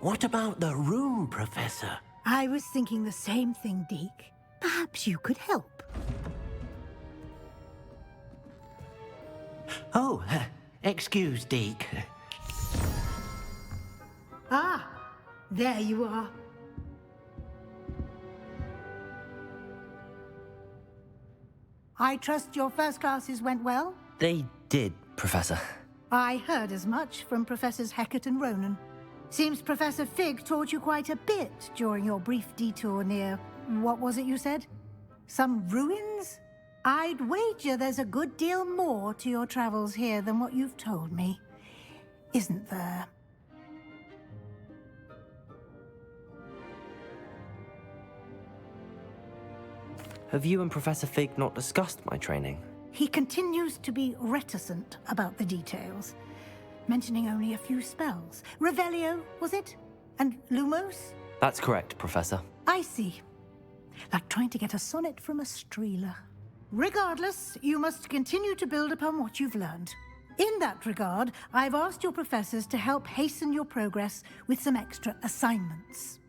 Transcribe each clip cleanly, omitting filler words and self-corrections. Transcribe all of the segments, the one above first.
What about the room, Professor? I was thinking the same thing, Deke. Perhaps you could help. Oh, excuse, Deke. Ah, there you are. I trust your first classes went well? They did, Professor. I heard as much from Professors Hecat and Ronan. Seems Professor Fig taught you quite a bit during your brief detour near... what was it you said? Some ruins? I'd wager there's a good deal more to your travels here than what you've told me. Isn't there? Have you and Professor Fig not discussed my training? He continues to be reticent about the details, mentioning only a few spells. Revelio, was it? And Lumos? That's correct, Professor. I see. Like trying to get a sonnet from a streeler. Regardless, you must continue to build upon what you've learned. In that regard, I've asked your professors to help hasten your progress with some extra assignments.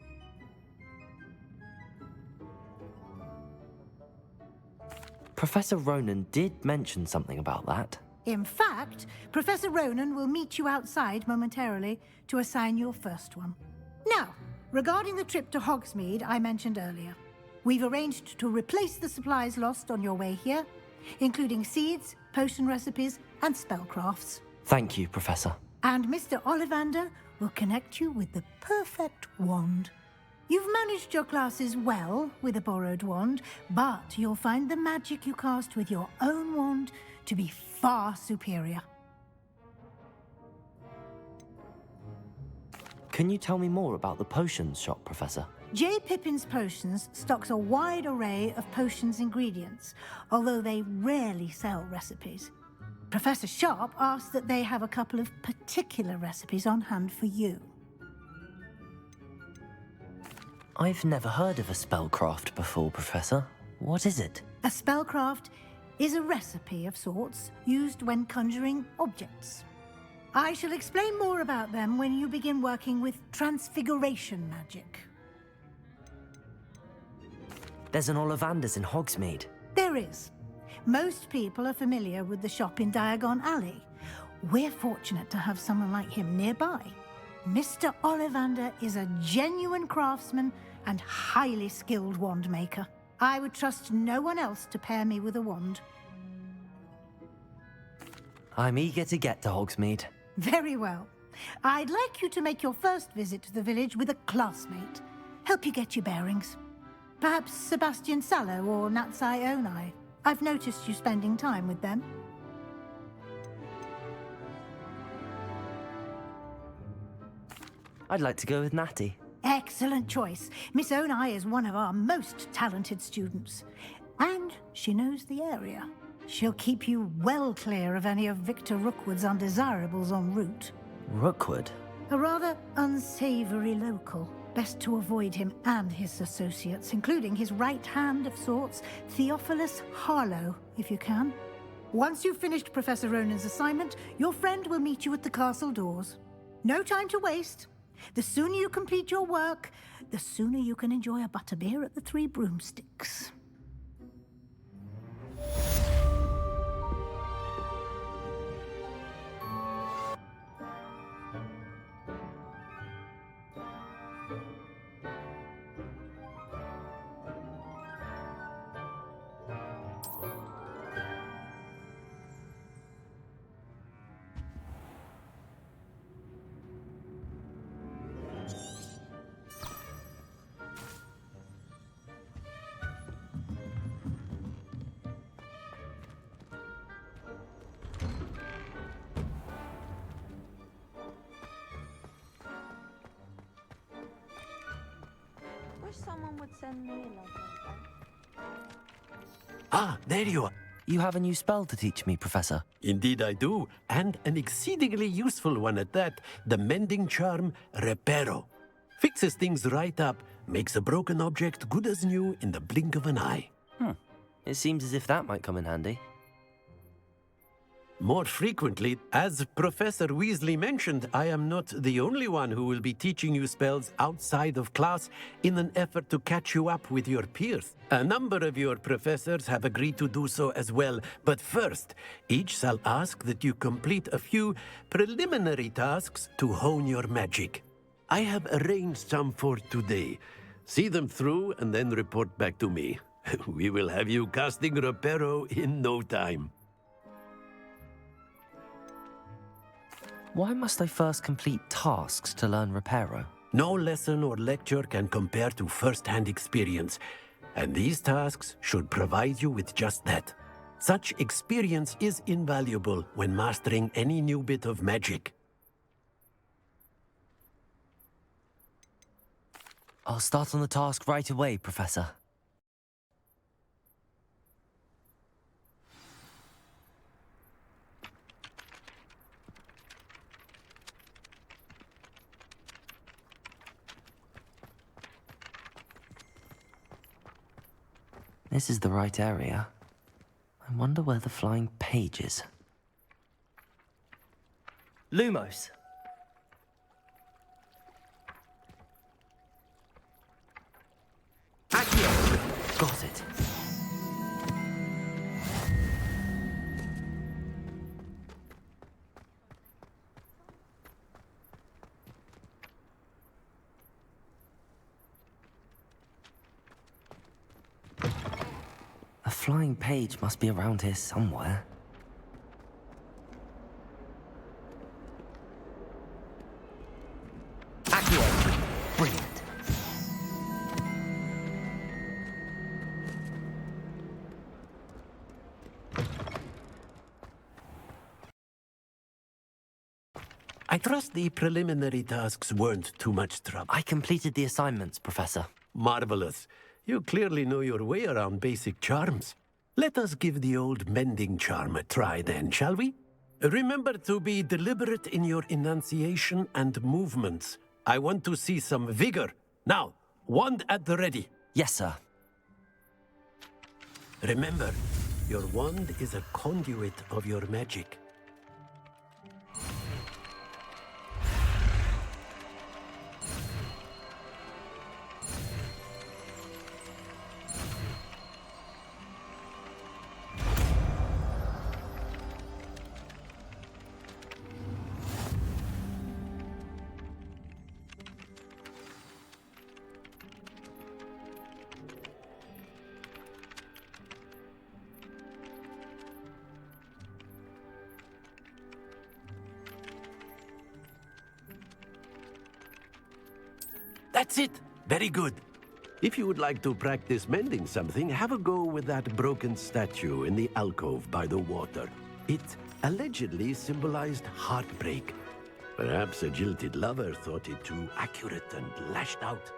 Professor Ronan did mention something about that. In fact, Professor Ronan will meet you outside momentarily to assign your first one. Now, regarding the trip to Hogsmeade I mentioned earlier, we've arranged to replace the supplies lost on your way here, including seeds, potion recipes, and spellcrafts. Thank you, Professor. And Mr. Ollivander will connect you with the perfect wand. You've managed your classes well with a borrowed wand, but you'll find the magic you cast with your own wand to be far superior. Can you tell me more about the potions shop, Professor? J. Pippin's Potions stocks a wide array of potions ingredients, although they rarely sell recipes. Professor Sharp asks that they have a couple of particular recipes on hand for you. I've never heard of a spellcraft before, Professor. What is it? A spellcraft is a recipe of sorts used when conjuring objects. I shall explain more about them when you begin working with transfiguration magic. There's an Ollivander's in Hogsmeade. There is. Most people are familiar with the shop in Diagon Alley. We're fortunate to have someone like him nearby. Mr. Ollivander is a genuine craftsman and highly skilled wand maker. I would trust no one else to pair me with a wand. I'm eager to get to Hogsmeade. Very well. I'd like you to make your first visit to the village with a classmate. Help you get your bearings. Perhaps Sebastian Sallow or Natsai Onai. I've noticed you spending time with them. I'd like to go with Natty. Excellent choice. Miss Onai is one of our most talented students. And she knows the area. She'll keep you well clear of any of Victor Rookwood's undesirables en route. Rookwood? A rather unsavory local. Best to avoid him and his associates, including his right hand of sorts, Theophilus Harlow, if you can. Once you've finished Professor Ronan's assignment, your friend will meet you at the castle doors. No time to waste. The sooner you complete your work, the sooner you can enjoy a butterbeer at the Three Broomsticks. Someone would send me a letter. Ah, there you are. You have a new spell to teach me, Professor. Indeed I do, and an exceedingly useful one at that. The mending charm, Reparo. Fixes things right up, makes a broken object good as new in the blink of an eye. It seems as if that might come in handy. more frequently. As Professor Weasley mentioned, I am not the only one who will be teaching you spells outside of class in an effort to catch you up with your peers. A number of your professors have agreed to do so as well, but first, each shall ask that you complete a few preliminary tasks to hone your magic. I have arranged some for today. See them through and then report back to me. We will have you casting Reparo in no time. Why must I first complete tasks to learn Reparo? No lesson or lecture can compare to first-hand experience, and these tasks should provide you with just that. Such experience is invaluable when mastering any new bit of magic. I'll start on the task right away, Professor. This is the right area. I wonder where the flying page is. Lumos. Accio. Got it. A flying page must be around here somewhere. Accio! Brilliant. I trust the preliminary tasks weren't too much trouble. I completed the assignments, Professor. Marvelous. You clearly know your way around basic charms. Let us give the old mending charm a try then, shall we? Remember to be deliberate in your enunciation and movements. I want to see some vigor. Now, wand at the ready. Yes, sir. Remember, your wand is a conduit of your magic. That's it! Very good. If you would like to practice mending something, have a go with that broken statue in the alcove by the water. It allegedly symbolized heartbreak. Perhaps a jilted lover thought it too accurate and lashed out.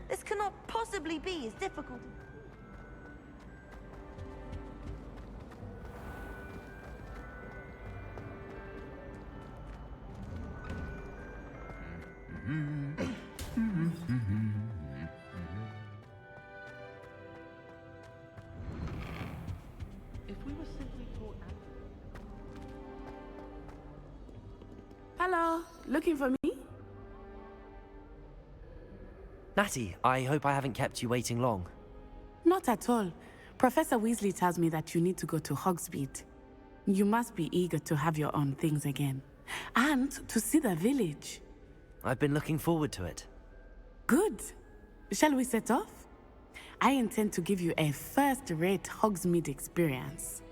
This cannot possibly be as difficult. If we were simply taught. Hello, looking for me? Natty, I hope I haven't kept you waiting long. Not at all. Professor Weasley tells me that you need to go to Hogsmeade. You must be eager to have your own things again. And to see the village. I've been looking forward to it. Good. Shall we set off? I intend to give you a first-rate Hogsmeade experience.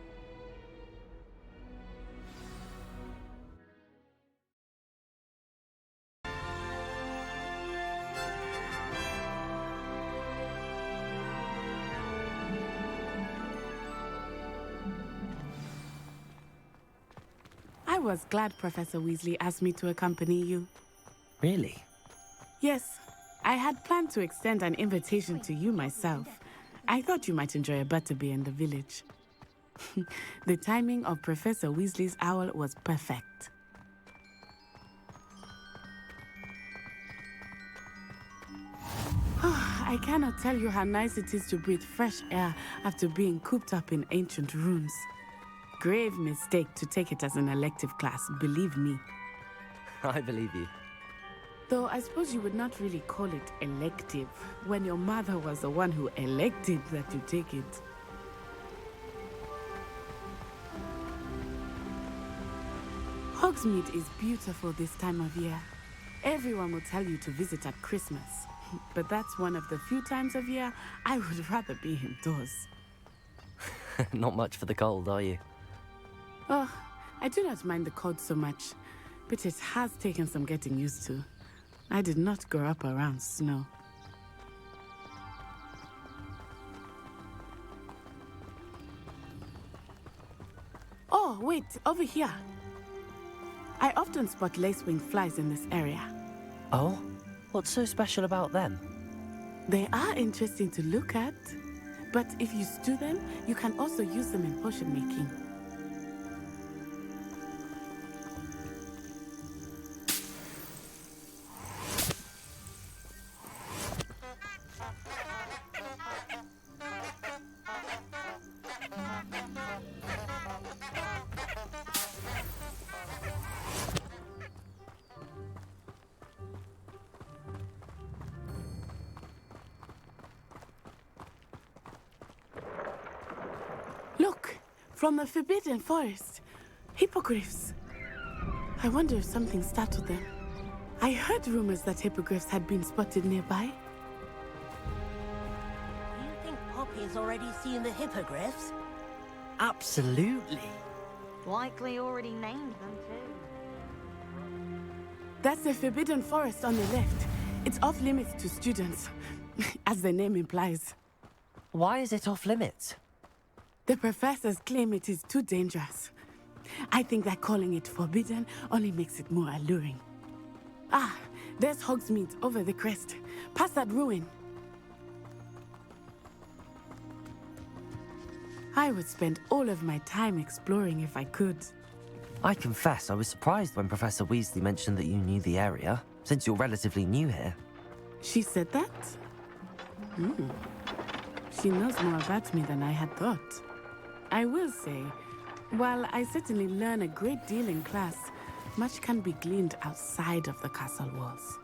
I was glad Professor Weasley asked me to accompany you. Really? Yes, I had planned to extend an invitation to you myself. I thought you might enjoy a butterbeer in the village. The timing of Professor Weasley's owl was perfect. I cannot tell you how nice it is to breathe fresh air after being cooped up in ancient rooms. Grave mistake to take it as an elective class, believe me. I believe you. Though I suppose you would not really call it elective when your mother was the one who elected that you take it. Hogsmeade is beautiful this time of year. Everyone will tell you to visit at Christmas, but that's one of the few times of year I would rather be indoors. Not much for the cold, are you? Oh, I do not mind the cold so much, but it has taken some getting used to. I did not grow up around snow. Oh, wait, over here. I often spot lacewing flies in this area. Oh? What's so special about them? They are interesting to look at, but if you stew them, you can also use them in potion making. Look, from the Forbidden Forest. Hippogriffs. I wonder if something startled them. I heard rumors that hippogriffs had been spotted nearby. You think Poppy's already seen the hippogriffs? Absolutely. Likely already named them too. That's the Forbidden Forest on the left. It's off limits to students, as the name implies. Why is it off limits? The professors claim it is too dangerous. I think that calling it forbidden only makes it more alluring. Ah, there's Hogsmeade over the crest. Past that ruin. I would spend all of my time exploring if I could. I confess I was surprised when Professor Weasley mentioned that you knew the area, since you're relatively new here. She said that? She knows more about me than I had thought. I will say, while I certainly learn a great deal in class, much can be gleaned outside of the castle walls.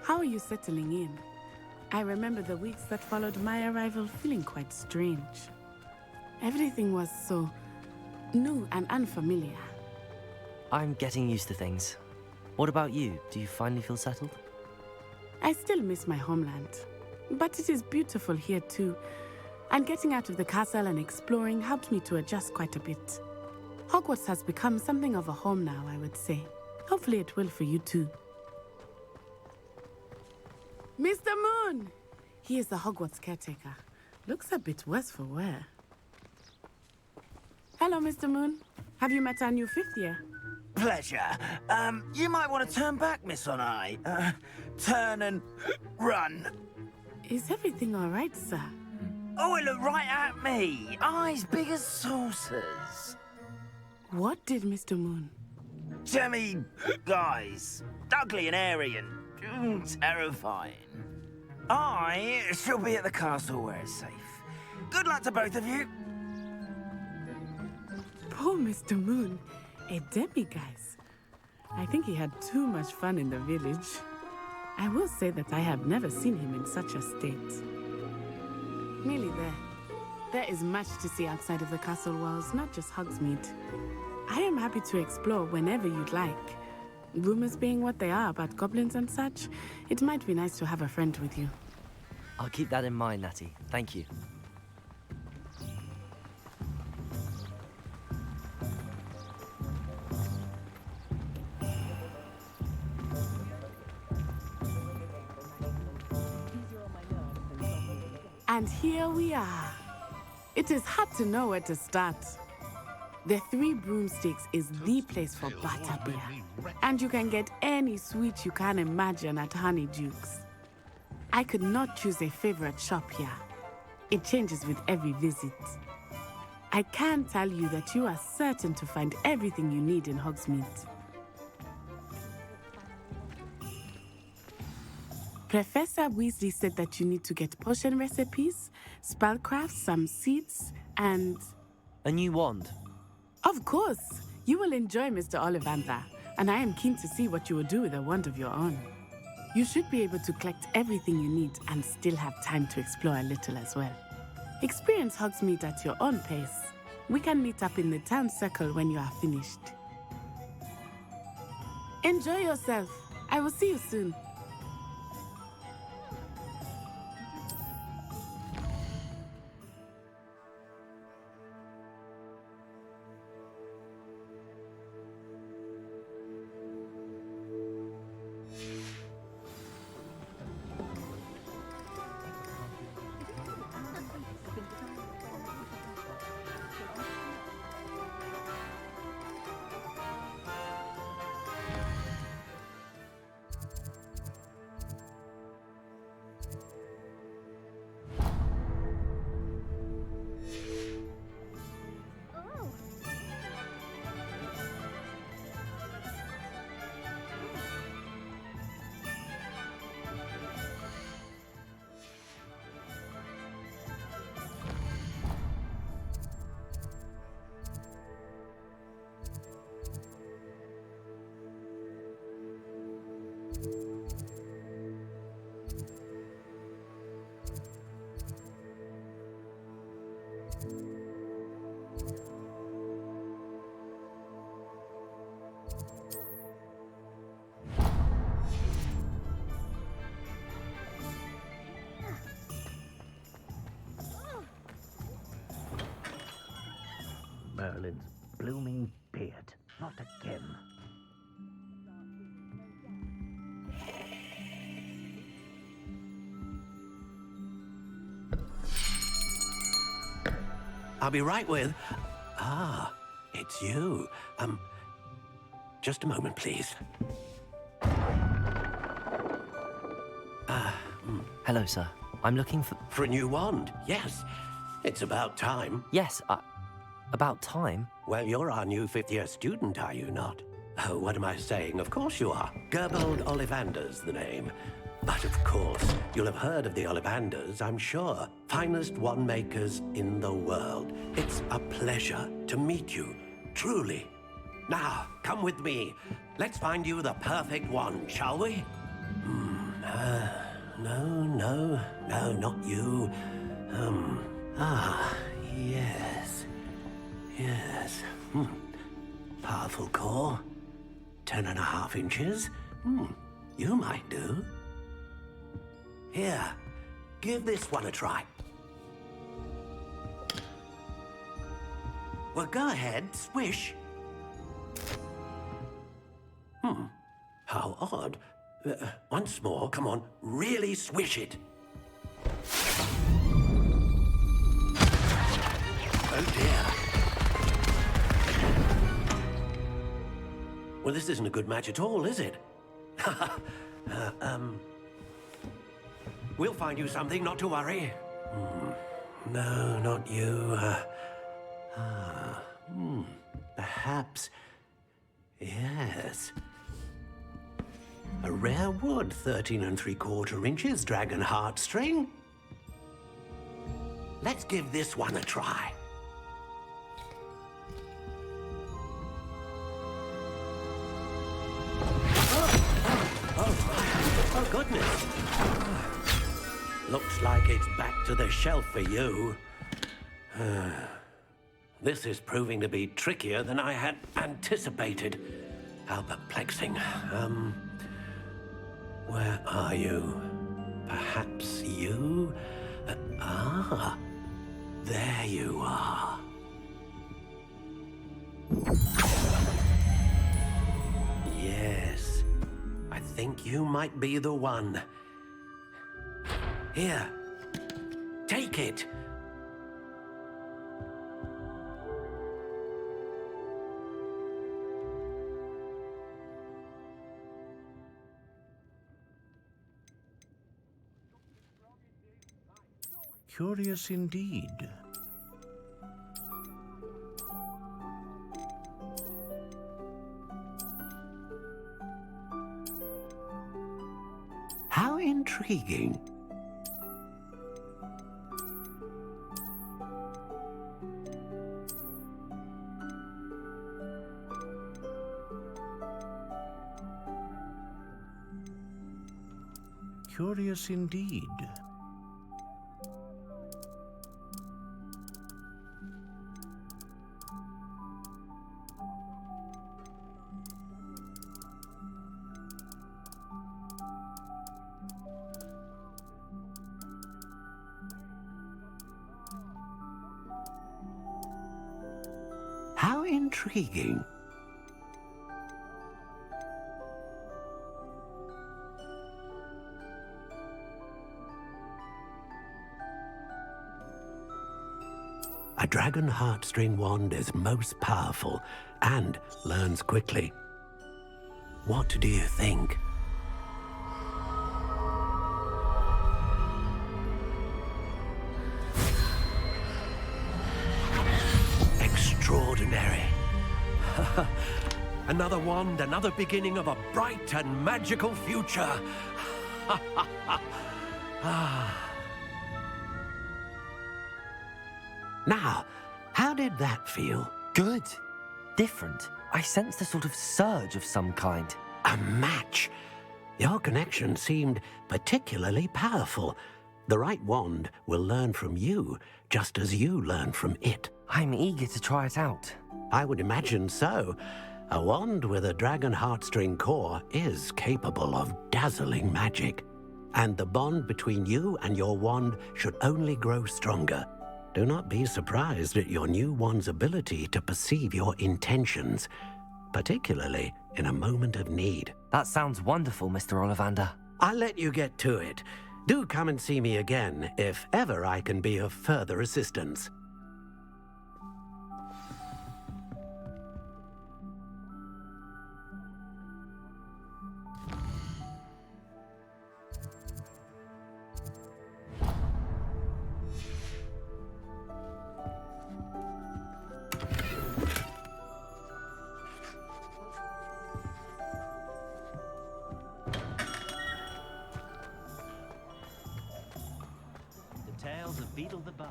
How are you settling in? I remember the weeks that followed my arrival feeling quite strange. Everything was so new and unfamiliar. I'm getting used to things. What about you? Do you finally feel settled? I still miss my homeland, but it is beautiful here too. And getting out of the castle and exploring helped me to adjust quite a bit. Hogwarts has become something of a home now, I would say. Hopefully it will for you too. Mr. Moon! He is the Hogwarts caretaker. Looks a bit worse for wear. Hello, Mr. Moon. Have you met our new fifth year? Pleasure. You might want to turn back, Miss Onai. Turn and run. Is everything all right, sir? Oh, it looked right at me. Eyes big as saucers. What did Mr. Moon? Jemmy guys. Ugly and airy and terrifying. I shall be at the castle where it's safe. Good luck to both of you. Poor Mr. Moon. A demiguise. I think he had too much fun in the village. I will say that I have never seen him in such a state. Nearly there. There is much to see outside of the castle walls, not just Hogsmeade. I am happy to explore whenever you'd like. Rumors being what they are about goblins and such, it might be nice to have a friend with you. I'll keep that in mind, Natty. Thank you. And here we are. It is hard to know where to start. The Three Broomsticks is the place for butterbeer. And you can get any sweet you can imagine at Honeydukes. I could not choose a favorite shop here. It changes with every visit. I can tell you that you are certain to find everything you need in Hogsmeade. Professor Weasley said that you need to get potion recipes, spellcraft, some seeds, and... A new wand. Of course! You will enjoy Mr. Ollivander, and I am keen to see what you will do with a wand of your own. You should be able to collect everything you need and still have time to explore a little as well. Experience Hogsmeade at your own pace. We can meet up in the town circle when you are finished. Enjoy yourself. I will see you soon. Merlin's blooming beard. Not again. I'll be right with... Ah, it's you. Just a moment, please. Hello, sir. I'm looking for... For a new wand, yes. It's about time. Yes, about time? Well, you're our new fifth-year student, are you not? Oh, what am I saying? Of course you are. Gerbold Ollivander's the name. But of course, you'll have heard of the Ollivanders, I'm sure. Finest wand makers in the world. It's a pleasure to meet you, truly. Now, come with me. Let's find you the perfect wand, shall we? No, not you. Yes. Powerful core. 10.5 inches. You might do. Here, give this one a try. Well, go ahead, swish. How odd. Once more, come on, really swish it. Oh dear. Well, this isn't a good match at all, is it? We'll find you something, not to worry. No, not you. Perhaps... Yes. A rare wood, 13 3/4 inches, dragon heartstring. Let's give this one a try. Oh, goodness. Looks like it's back to the shelf for you. This is proving to be trickier than I had anticipated. How perplexing. Where are you? Perhaps you? There you are. Yes, I think you might be the one. Here, take it. Curious indeed. How intriguing. Curious indeed. How intriguing. A dragon heartstring wand is most powerful and learns quickly. What do you think? Extraordinary. Another wand, another beginning of a bright and magical future. Now, how did that feel? Good. Different. I sensed a sort of surge of some kind. A match. Your connection seemed particularly powerful. The right wand will learn from you, just as you learn from it. I'm eager to try it out. I would imagine so. A wand with a dragon heartstring core is capable of dazzling magic. And the bond between you and your wand should only grow stronger. Do not be surprised at your new wand's ability to perceive your intentions, particularly in a moment of need. That sounds wonderful, Mr. Ollivander. I'll let you get to it. Do come and see me again if ever I can be of further assistance. Tales of Beetle the Bard.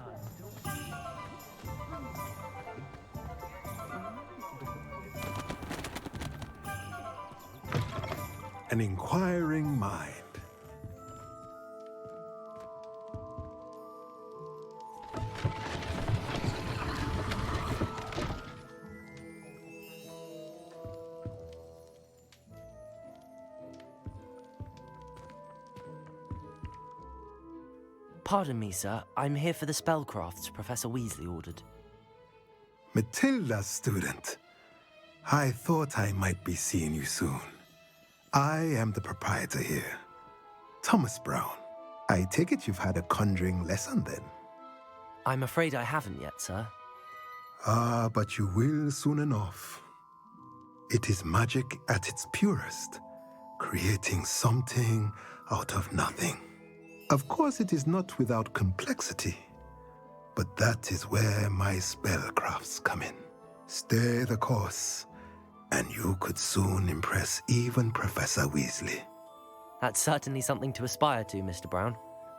An inquiring mind. Pardon me, sir. I'm here for the spellcrafts Professor Weasley ordered. Matilda's student. I thought I might be seeing you soon. I am the proprietor here, Thomas Brown. I take it you've had a conjuring lesson then? I'm afraid I haven't yet, sir. Ah, but you will soon enough. It is magic at its purest, creating something out of nothing. Of course, it is not without complexity, but that is where my spellcrafts come in. Stay the course, and you could soon impress even Professor Weasley. That's certainly something to aspire to, Mr. Brown.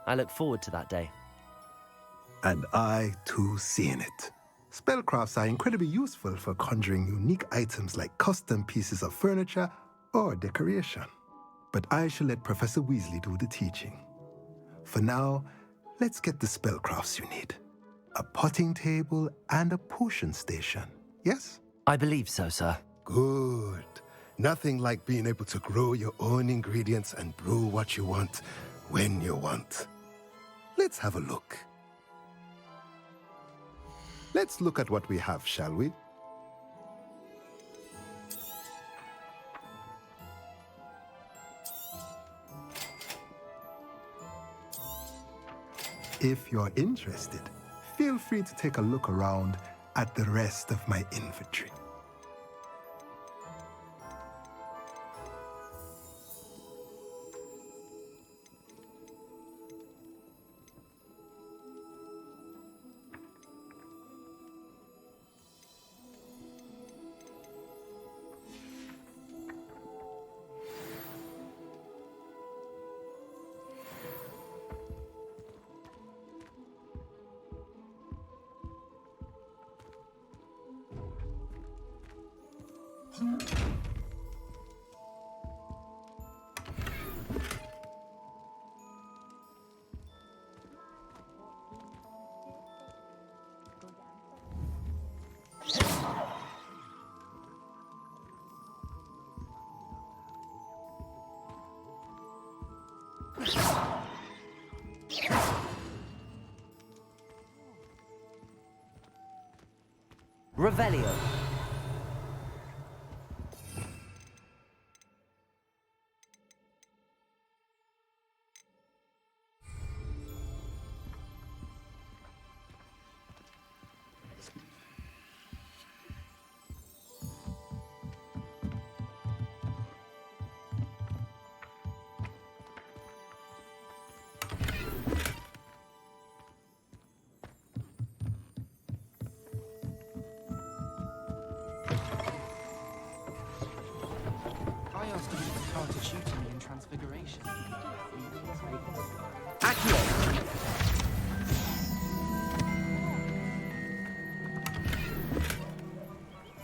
I look forward to that day. And I, too, seeing it. Spellcrafts are incredibly useful for conjuring unique items like custom pieces of furniture or decoration. But I shall let Professor Weasley do the teaching. For now, let's get the spellcrafts you need. a potting table, and a potion station. Yes? I believe so, sir. Good. Nothing like being able to grow your own ingredients and brew what you want when you want. Let's have a look. Let's look at what we have, shall we? If you're interested, feel free to take a look around at the rest of my inventory. Revelio.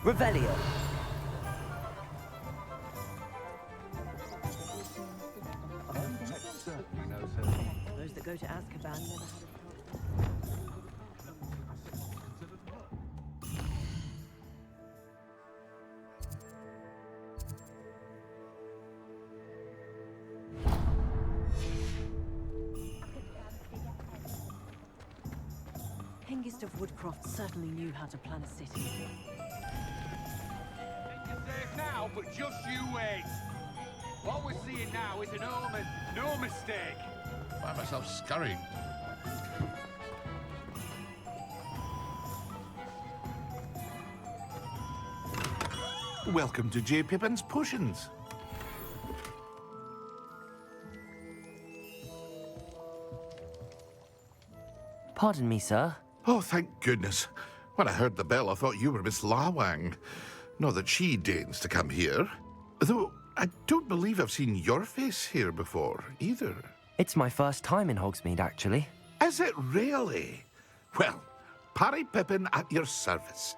Revelio. Those that go to Azkaban never had a Hengist of Woodcroft certainly knew how to plan a city. You're safe now, but just you wait. What we're seeing now is an omen, no mistake. Find myself scurrying. Welcome to J. Pippin's Potions. Pardon me, sir. Oh, thank goodness. When I heard the bell, I thought you were Miss Lawang. Not that she deigns to come here. Though I don't believe I've seen your face here before, either. It's my first time in Hogsmeade, actually. Is it really? Well, Parry Pippin at your service.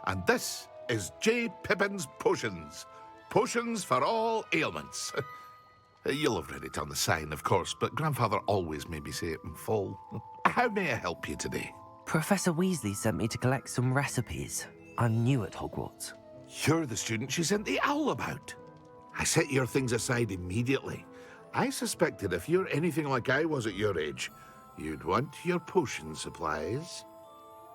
And this is J. Pippin's Potions. Potions for all ailments. You'll have read it on the sign, of course, but Grandfather always made me say it in full. How may I help you today? Professor Weasley sent me to collect some recipes. I'm new at Hogwarts. You're the student she sent the owl about. I set your things aside immediately. I suspected if you're anything like I was at your age, you'd want your potion supplies.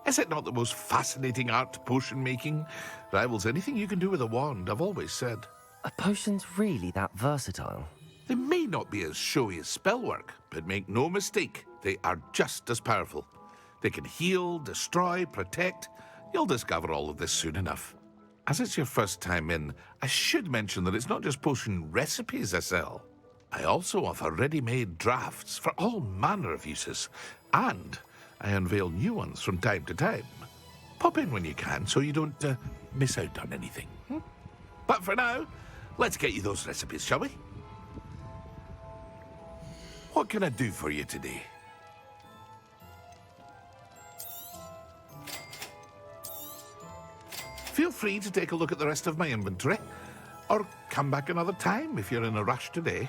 Is it not the most fascinating art, potion making? Rivals anything you can do with a wand, I've always said. Are potions really that versatile? They may not be as showy as spellwork, but make no mistake, they are just as powerful. They can heal, destroy, protect. You'll discover all of this soon enough. As it's your first time in, I should mention that it's not just potion recipes I sell. I also offer ready-made drafts for all manner of uses, and I unveil new ones from time to time. Pop in when you can so you don't miss out on anything. But for now, let's get you those recipes, shall we? What can I do for you today? Feel free to take a look at the rest of my inventory, or come back another time if you're in a rush today.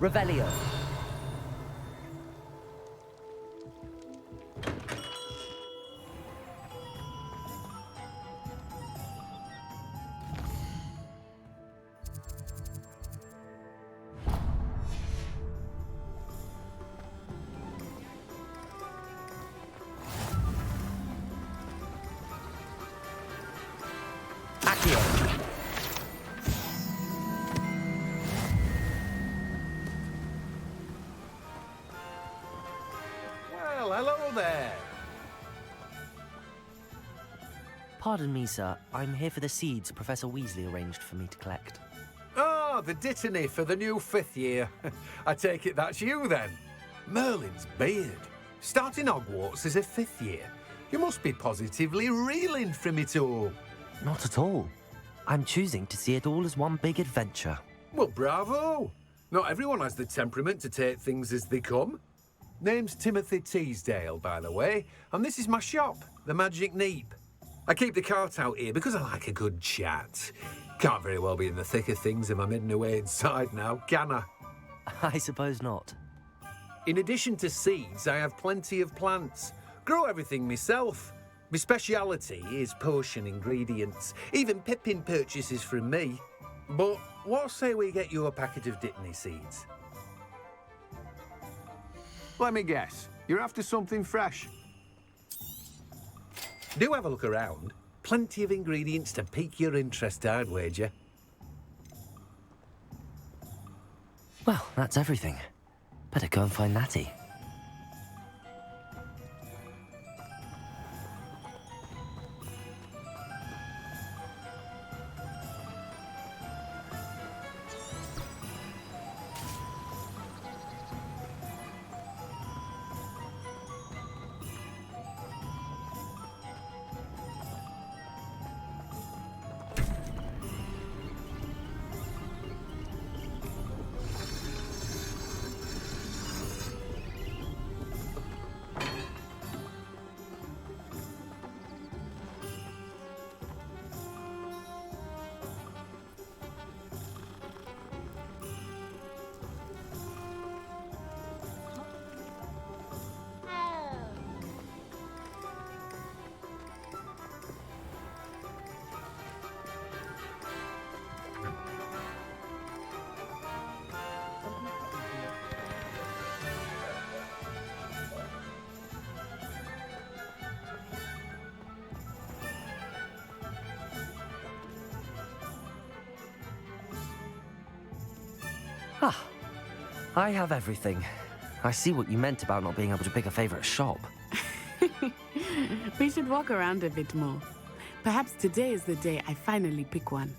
Revelio. Well, hello there. Pardon me, sir. I'm here for the seeds Professor Weasley arranged for me to collect. Oh, the dittany for the new 5th year. I take it that's you, then. Merlin's beard. Starting Hogwarts as a 5th year. You must be positively reeling from it all. Not at all. I'm choosing to see it all as one big adventure. Well, bravo. Not everyone has the temperament to take things as they come. Name's Timothy Teasdale, by the way, and this is my shop, the Magic Neep. I keep the cart out here because I like a good chat. Can't very well be in the thick of things if I'm hidden away inside now, can I? I suppose not. In addition to seeds, I have plenty of plants. Grow everything myself. My speciality is potion ingredients. Even Pippin purchases from me. But what say we get you a packet of Dittany seeds? Let me guess. You're after something fresh. Do have a look around. Plenty of ingredients to pique your interest, I'd wager. Well, that's everything. Better go and find Natty. Ah, I have everything. I see what you meant about not being able to pick a favorite shop. We should walk around a bit more. Perhaps today is the day I finally pick one.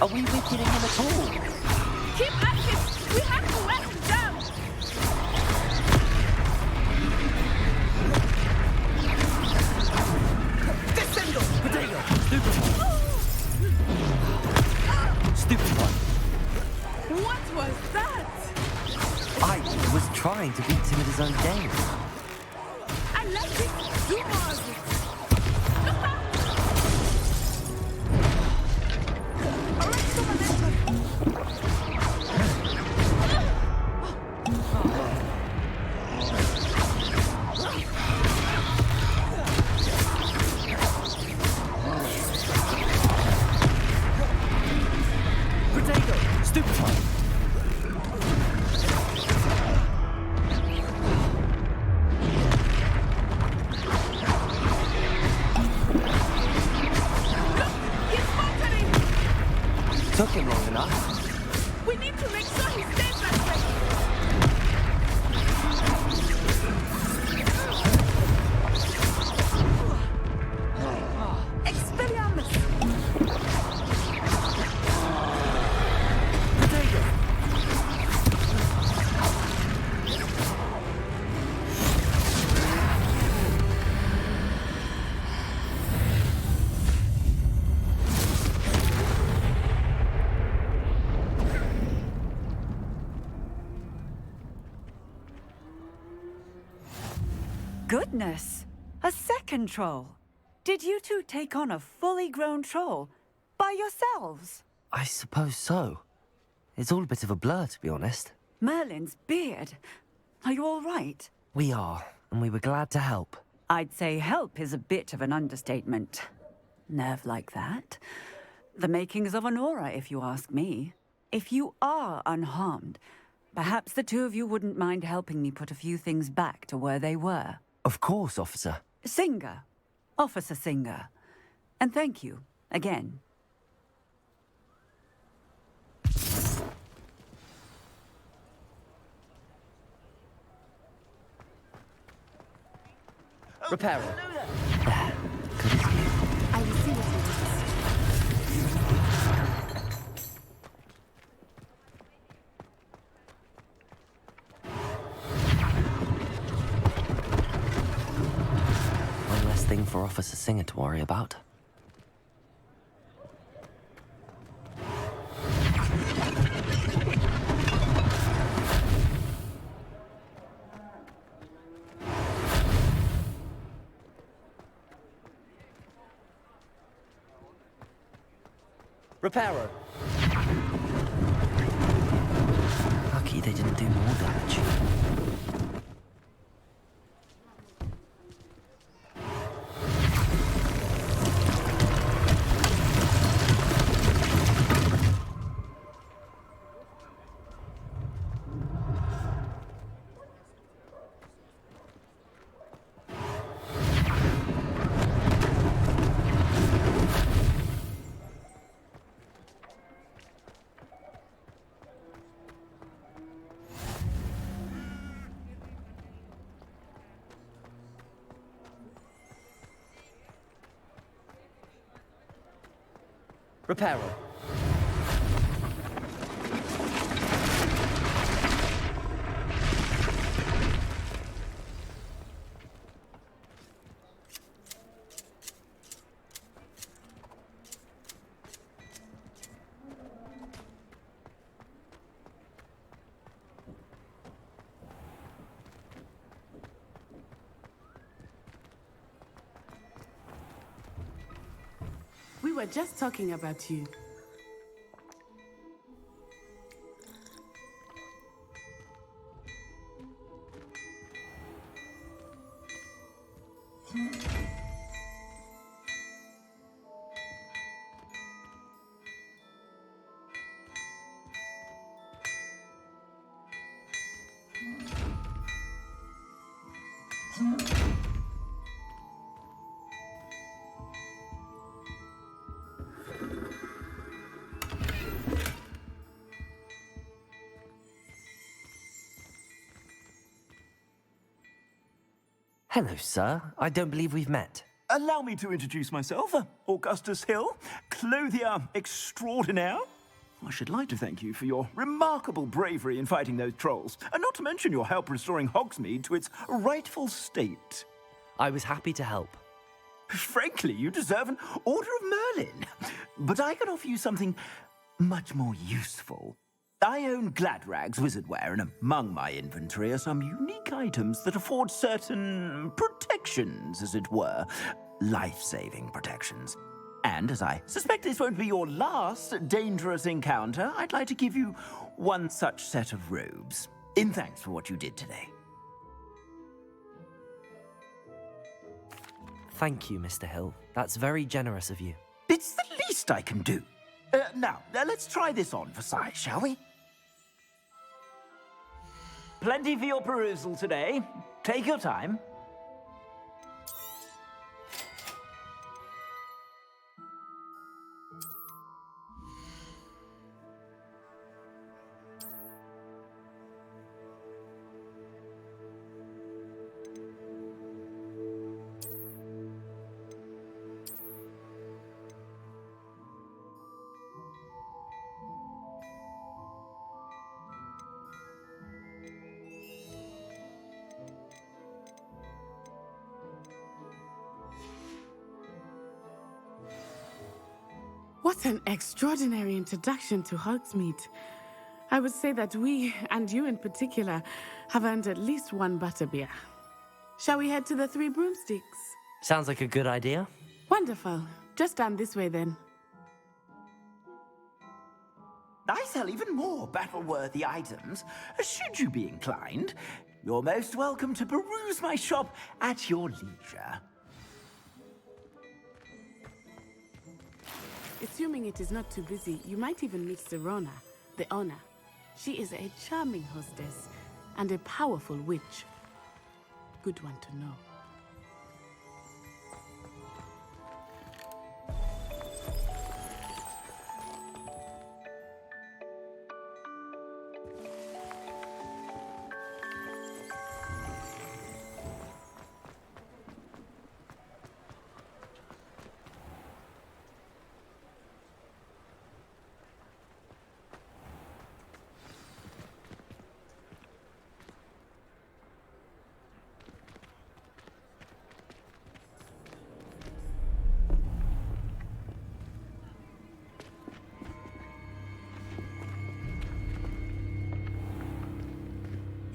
Are we weakening him at all? Keep at it! We have to let him down! Descendo! Potato! Stupid one. What was that? I was trying to beat him at his own game. I let him do more of it. Took him long enough. We need to make sure he stays that way. Expelliarmus! Goodness! A second troll! Did you two take on a fully grown troll by yourselves? I suppose so. It's all a bit of a blur, to be honest. Merlin's beard. Are you all right? We are, and we were glad to help. I'd say help is a bit of an understatement. Nerve like that. The makings of an aura, if you ask me. If you are unharmed, perhaps the two of you wouldn't mind helping me put a few things back to where they were. Of course, officer. Singer. Officer Singer. And thank you, again. Repairer. I will see what One less thing for Officer Singer to worry about. Repairer. Lucky they didn't do more damage. Repairer. We were just talking about you. Hello, sir. I don't believe we've met. Allow me to introduce myself, Augustus Hill, clothier extraordinaire. I should like to thank you for your remarkable bravery in fighting those trolls, and not to mention your help restoring Hogsmeade to its rightful state. I was happy to help. Frankly, you deserve an Order of Merlin. But I can offer you something much more useful. I own Gladrag's wizardware, and among my inventory are some unique items that afford certain protections, as it were. Life-saving protections. And as I suspect this won't be your last dangerous encounter, I'd like to give you one such set of robes, in thanks for what you did today. Thank you, Mr. Hill. That's very generous of you. It's the least I can do. Now, let's try this on for size, shall we? Plenty for your perusal today. Take your time. What an extraordinary introduction to Hogsmeade. I would say that we, and you in particular, have earned at least one butterbeer. Shall we head to the Three Broomsticks? Sounds like a good idea. Wonderful. Just down this way then. I sell even more battle-worthy items. Should you be inclined, you're most welcome to peruse my shop at your leisure. Assuming it is not too busy, you might even meet Serona, the owner. She is a charming hostess and a powerful witch. Good one to know.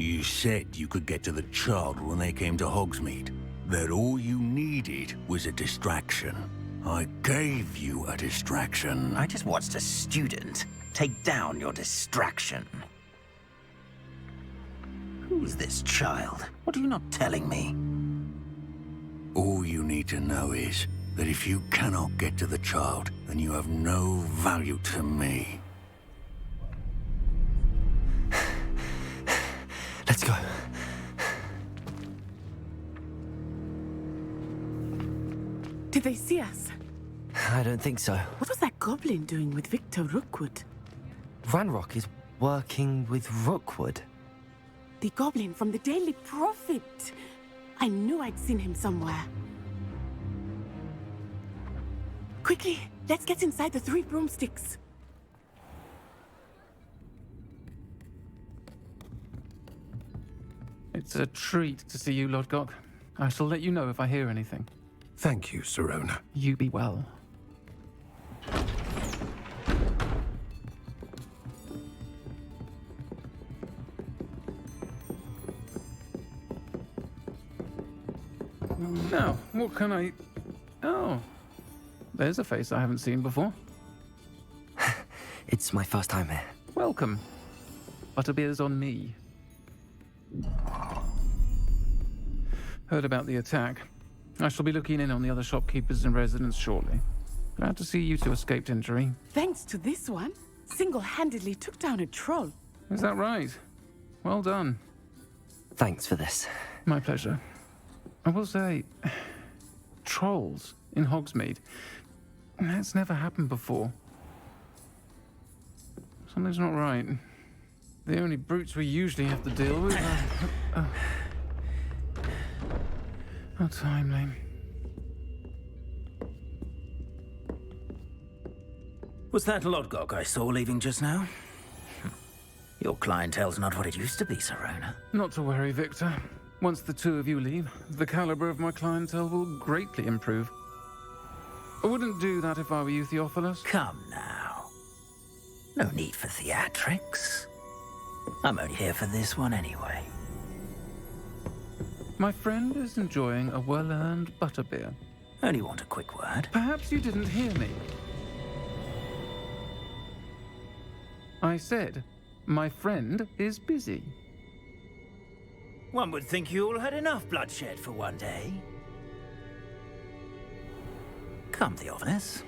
You said you could get to the child when they came to Hogsmeade. That all you needed was a distraction. I gave you a distraction. I just watched a student take down your distraction. Who's this child? What are you not telling me? All you need to know is that if you cannot get to the child, then you have no value to me. Let's go. Did they see us? I don't think so. What was that goblin doing with Victor Rookwood? Ranrock is working with Rookwood. The goblin from the Daily Prophet. I knew I'd seen him somewhere. Quickly, let's get inside the Three Broomsticks. It's a treat to see you, Lodgok. I shall let you know if I hear anything. Thank you, Serona. You be well. Now, what can I... Oh, there's a face I haven't seen before. It's my first time here. Welcome. Butterbeer's on me. Heard about the attack. I shall be looking in on the other shopkeepers and residents shortly. Glad to see you two escaped injury. Thanks to this one, single-handedly took down a troll. Is that right? Well done. Thanks for this. My pleasure. I will say, trolls in Hogsmeade. That's never happened before. Something's not right. The only brutes we usually have to deal with are... How timely. Was that Lodgok I saw leaving just now? Your clientele's not what it used to be, Serona. Not to worry, Victor. Once the two of you leave, the caliber of my clientele will greatly improve. I wouldn't do that if I were you, Theophilus. Come now. No need for theatrics. I'm only here for this one anyway. My friend is enjoying a well-earned butterbeer. Only want a quick word. Perhaps you didn't hear me. I said, my friend is busy. One would think you all had enough bloodshed for one day. Come, Theophilus.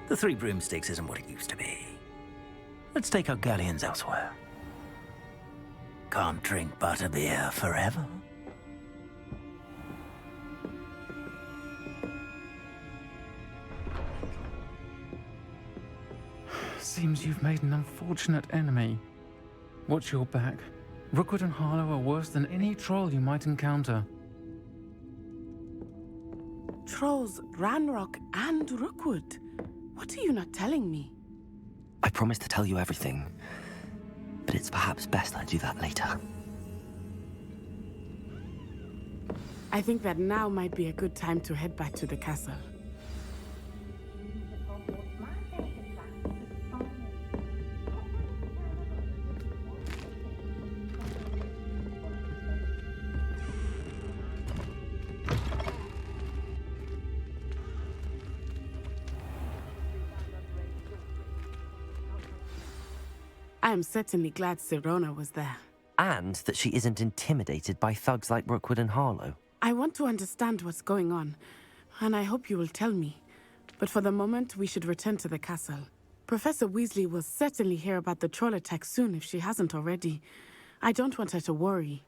The Three Broomsticks isn't what it used to be. Let's take our galleons elsewhere. Can't drink butterbeer forever. Seems you've made an unfortunate enemy. Watch your back. Rookwood and Harlow are worse than any troll you might encounter. Trolls, Ranrock, and Rookwood. What are you not telling me? I promised to tell you everything, but it's perhaps best I do that later. I think that now might be a good time to head back to the castle. I am certainly glad Sirona was there. And that she isn't intimidated by thugs like Rookwood and Harlow. I want to understand what's going on, and I hope you will tell me. But for the moment, we should return to the castle. Professor Weasley will certainly hear about the troll attack soon if she hasn't already. I don't want her to worry.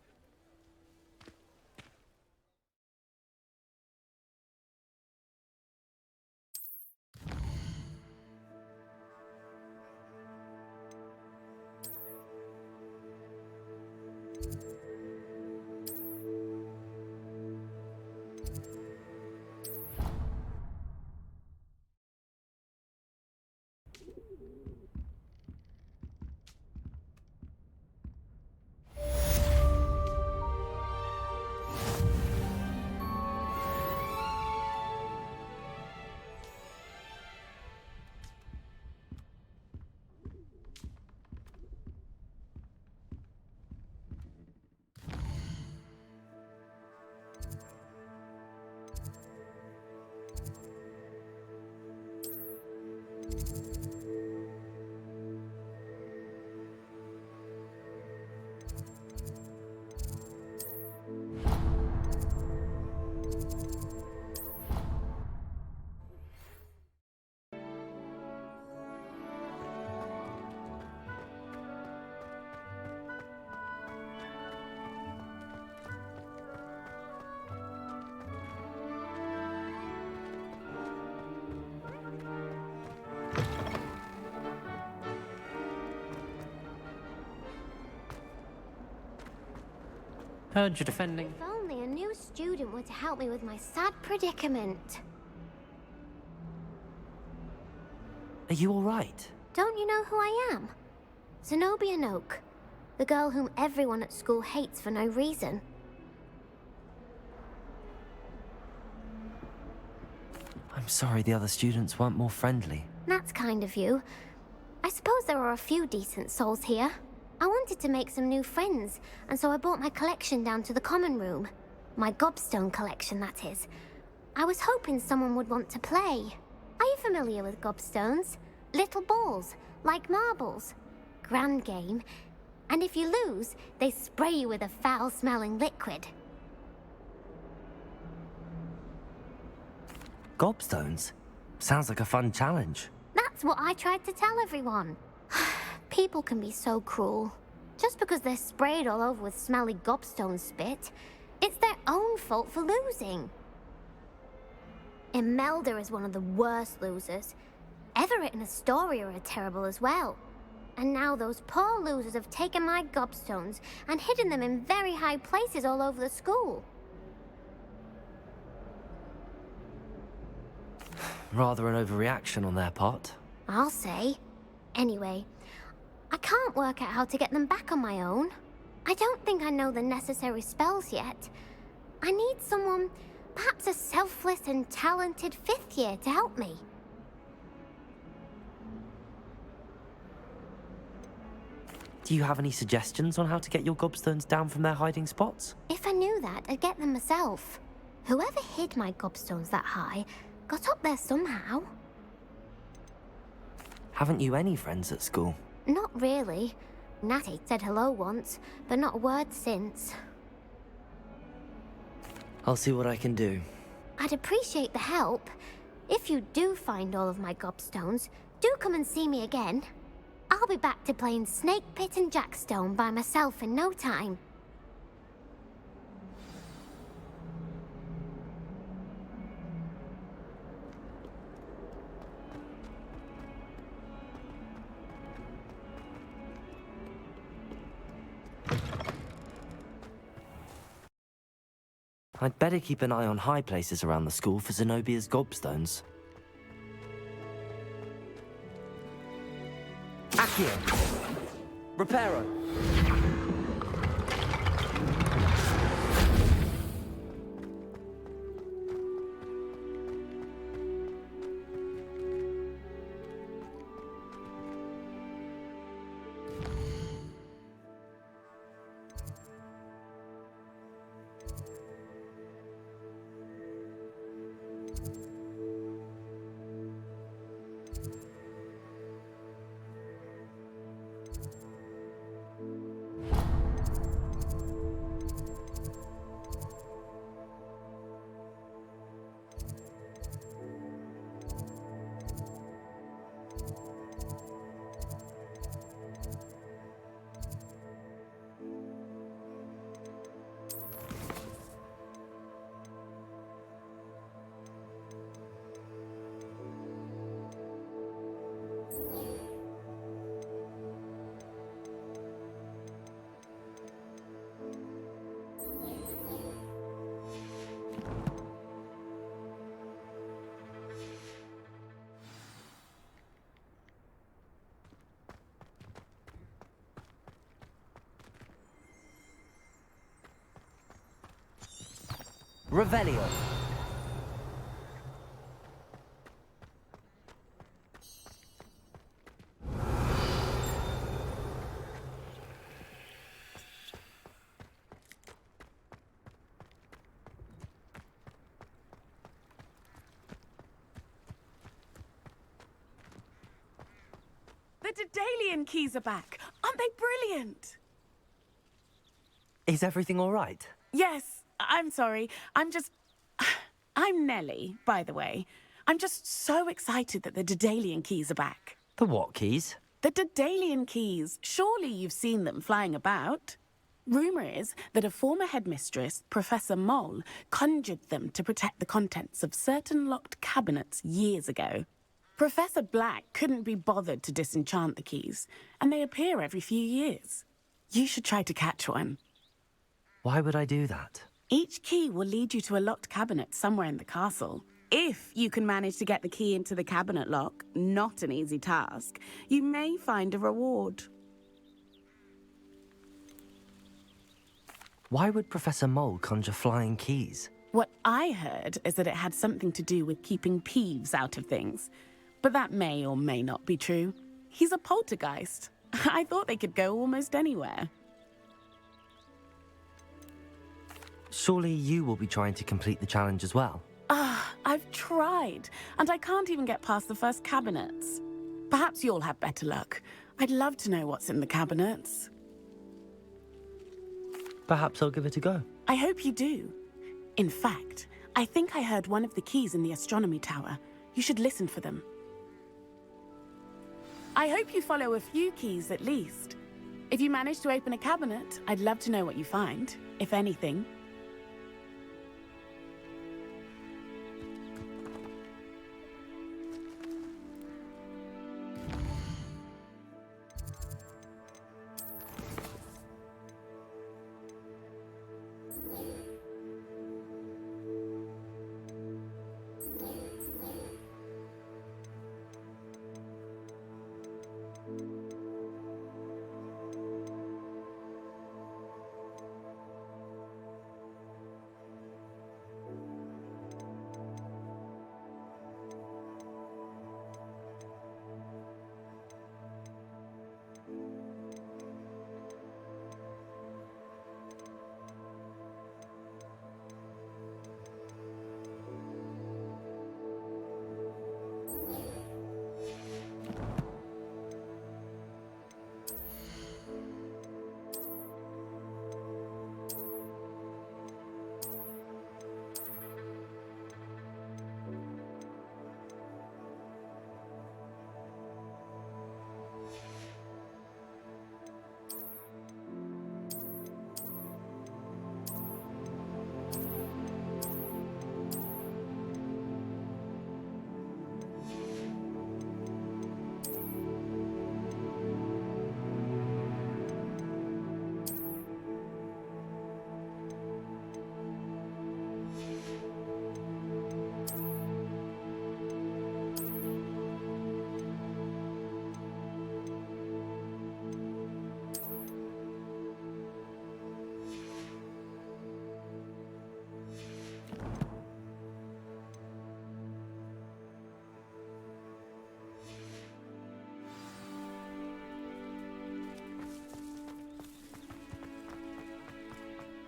Heard you're defending. If only a new student were to help me with my sad predicament. Are you all right? Don't you know who I am? Zenobia Noak, the girl whom everyone at school hates for no reason. I'm sorry the other students weren't more friendly. That's kind of you. I suppose there are a few decent souls here. I wanted to make some new friends, and so I brought my collection down to the common room. My gobstone collection, that is. I was hoping someone would want to play. Are you familiar with gobstones? Little balls, like marbles. Grand game. And if you lose, they spray you with a foul-smelling liquid. Gobstones? Sounds like a fun challenge. That's what I tried to tell everyone. People can be so cruel. Just because they're sprayed all over with smelly gobstone spit, it's their own fault for losing. Imelda is one of the worst losers. Everett and Astoria are terrible as well. And now those poor losers have taken my gobstones and hidden them in very high places all over the school. Rather an overreaction on their part. I'll say. Anyway, I can't work out how to get them back on my own. I don't think I know the necessary spells yet. I need someone, perhaps a selfless and talented fifth year to help me. Do you have any suggestions on how to get your gobstones down from their hiding spots? If I knew that, I'd get them myself. Whoever hid my gobstones that high got up there somehow. Haven't you any friends at school? Not really. Natty said hello once, but not a word since. I'll see what I can do. I'd appreciate the help. If you do find all of my gobstones, do come and see me again. I'll be back to playing Snake Pit and Jackstone by myself in no time. I'd better keep an eye on high places around the school for Zenobia's gobstones. Accio! Reparo! Revelio. The Daedalian keys are back. Aren't they brilliant? Is everything all right? Yes, I'm sorry. I'm Nellie, by the way. I'm just so excited that the Daedalian keys are back. The what keys? The Daedalian keys. Surely you've seen them flying about. Rumour is that a former headmistress, Professor Mole, conjured them to protect the contents of certain locked cabinets years ago. Professor Black couldn't be bothered to disenchant the keys, and they appear every few years. You should try to catch one. Why would I do that? Each key will lead you to a locked cabinet somewhere in the castle. If you can manage to get the key into the cabinet lock, not an easy task, you may find a reward. Why would Professor Mole conjure flying keys? What I heard is that it had something to do with keeping Peeves out of things. But that may or may not be true. He's a poltergeist. I thought they could go almost anywhere. Surely you will be trying to complete the challenge as well. I've tried, and I can't even get past the first cabinets. Perhaps you'll have better luck. I'd love to know what's in the cabinets. Perhaps I'll give it a go. I hope you do. In fact, I think I heard one of the keys in the astronomy tower. You should listen for them. I hope you follow a few keys at least. If you manage to open a cabinet, I'd love to know what you find, if anything.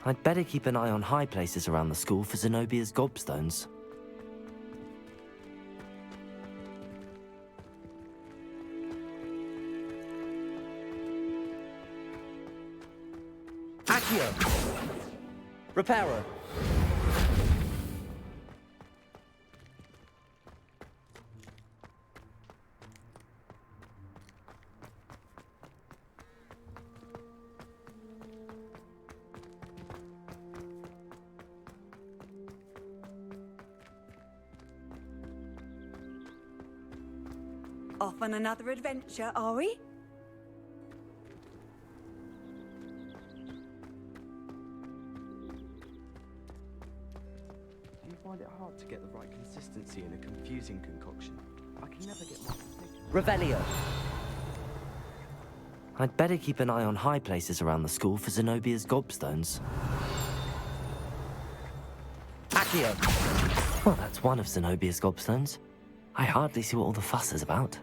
I'd better keep an eye on high places around the school for Zenobia's gobstones. Accio! Reparo! Off on another adventure, are we? Do you find it hard to get the right consistency in a confusing concoction? I can never get my... Revelio! I'd better keep an eye on high places around the school for Zenobia's gobstones. Accio! Well, that's one of Zenobia's gobstones. I hardly see what all the fuss is about.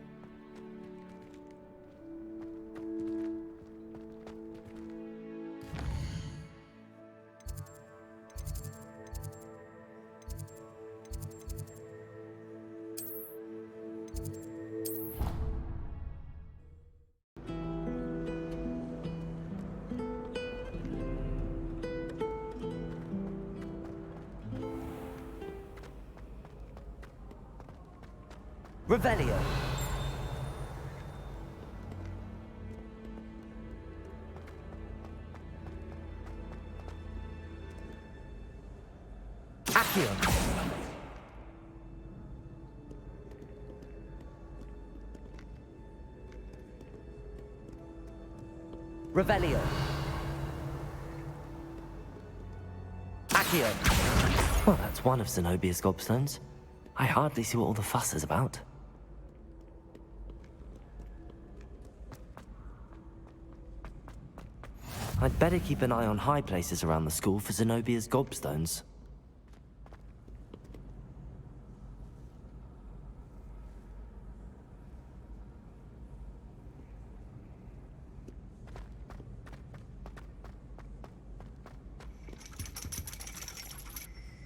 Revelio. Accio. Revelio. Accio. Well, that's one of Zenobia's gobstones. I hardly see what all the fuss is about. I'd better keep an eye on high places around the school for Zenobia's gobstones.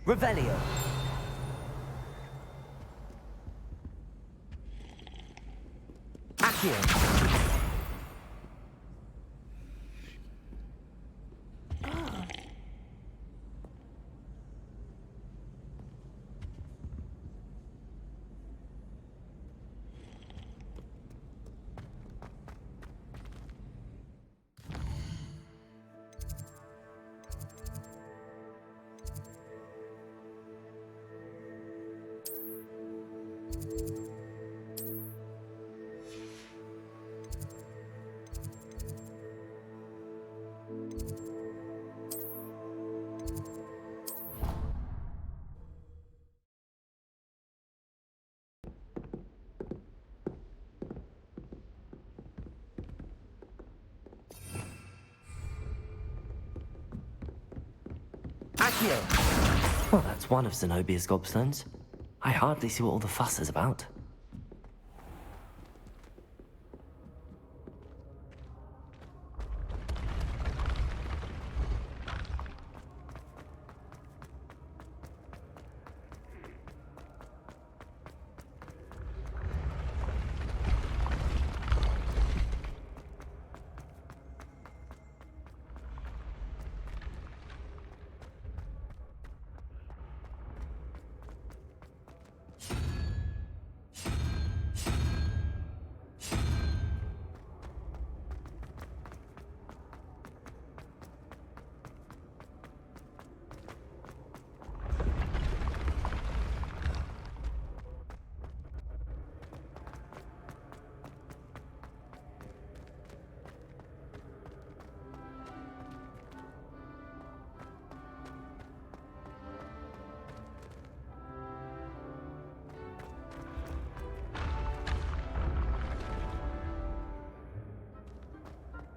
Revelio. Accio. Accio! Well, that's one of Zenobia's gobstones. I hardly see what all the fuss is about.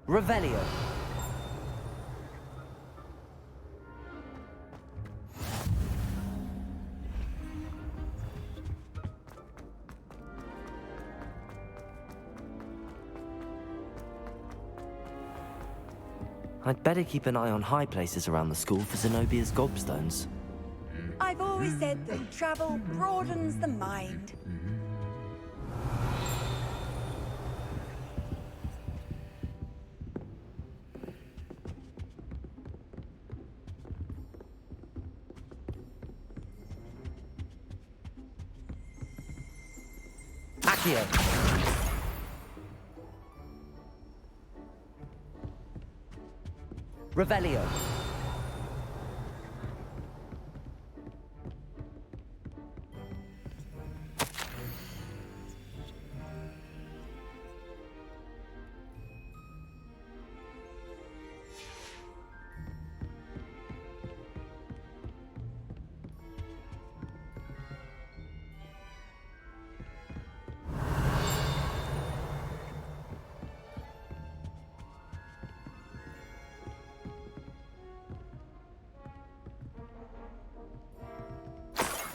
Revelio. I'd better keep an eye on high places around the school for Zenobia's gobstones. I've always said that travel broadens the mind. Accio. Revelio.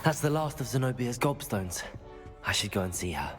That's the last of Zenobia's gobstones. I should go and see her.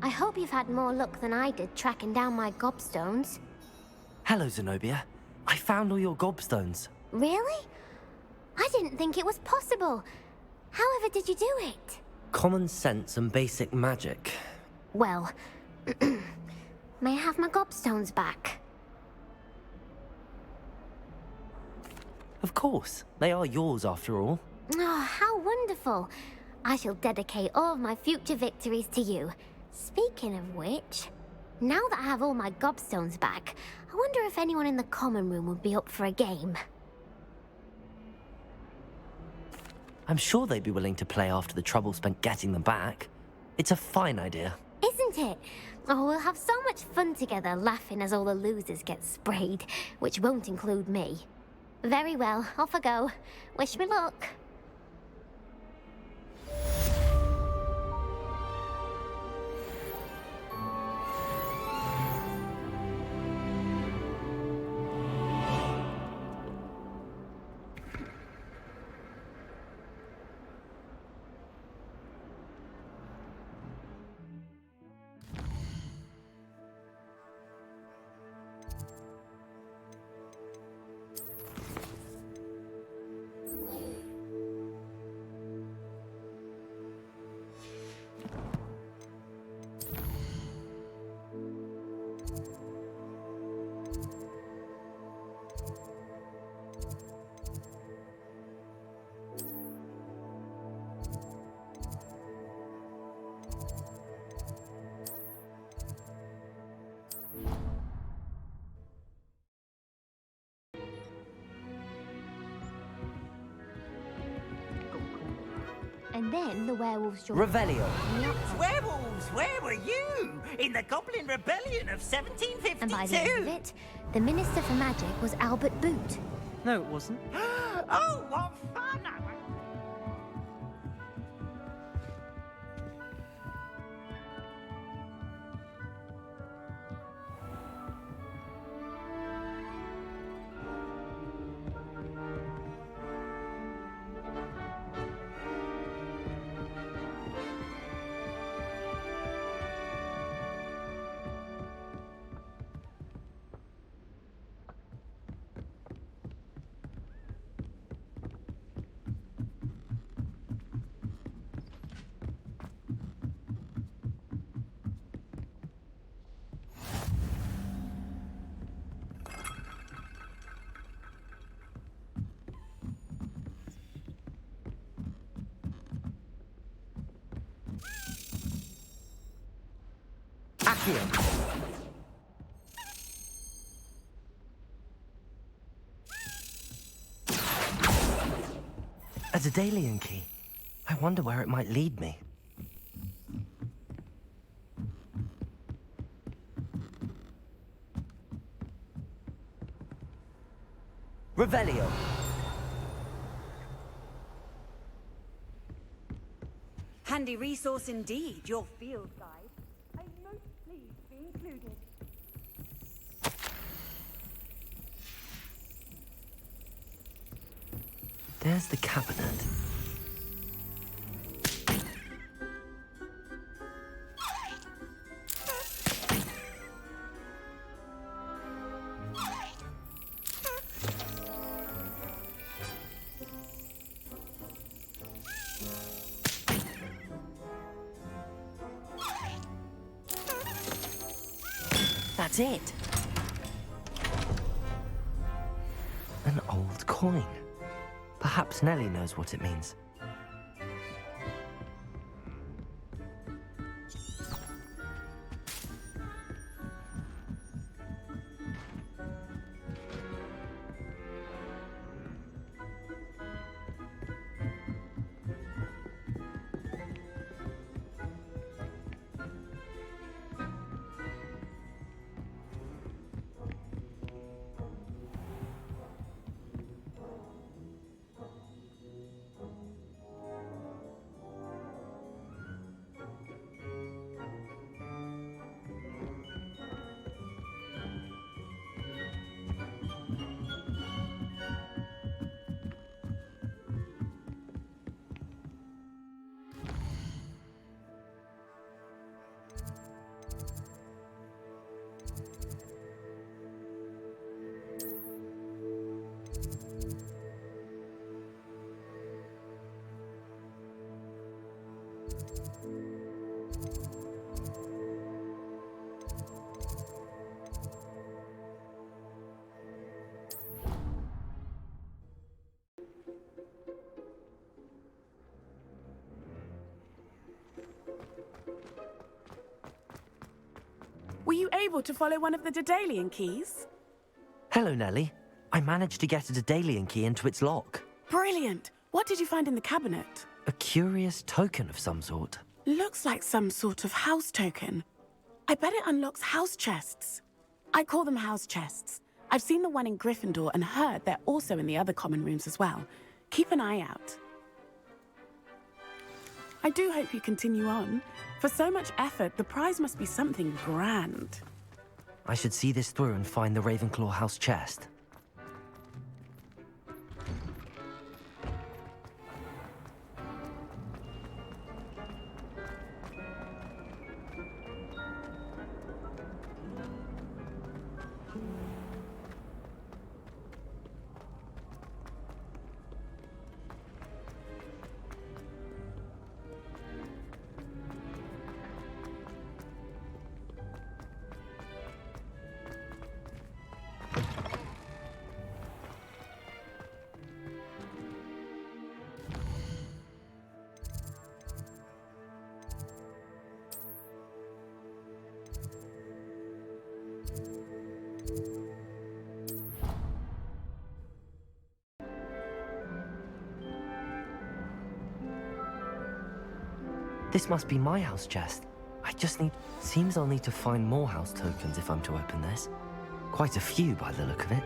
I hope you've had more luck than I did tracking down my gobstones. Hello, Zenobia. I found all your gobstones. Really? I didn't think it was possible. However did you do it? Common sense and basic magic. Well, may I have my gobstones back? Of course. They are yours after all. Oh, how wonderful. I shall dedicate all of my future victories to you. Speaking of which, Now that I have all my gobstones back, I wonder if anyone in the common room would be up for a game. I'm sure they'd be willing to play after the trouble spent getting them back. It's a fine idea. Isn't it? Oh, we'll have so much fun together, laughing as all the losers get sprayed, which won't include me. Very well, off I go. Wish me luck. And then the werewolves joined. Revelio. Werewolves, where were you? In the Goblin Rebellion of 1752? And by the end of it, the Minister for Magic was Albert Boot. No, it wasn't. Oh, what fun! A Daedalian key. I wonder where it might lead me. Revelio. Handy resource indeed, your field guide. I'm most pleased to be included. There's the cabinet. That's it. An old coin. Perhaps Nellie knows what it means. Were you able to follow one of the Daedalian keys? Hello, Nellie. I managed to get a Daedalian key into its lock. Brilliant! What did you find in the cabinet? A curious token of some sort. Looks like some sort of house token. I bet it unlocks house chests. I call them house chests. I've seen the one in Gryffindor and heard they're also in the other common rooms as well. Keep an eye out. I do hope you continue on. For so much effort, the prize must be something grand. I should see this through and find the Ravenclaw house chest. This must be my house chest. Seems I'll need to find more house tokens if I'm to open this. Quite a few by the look of it.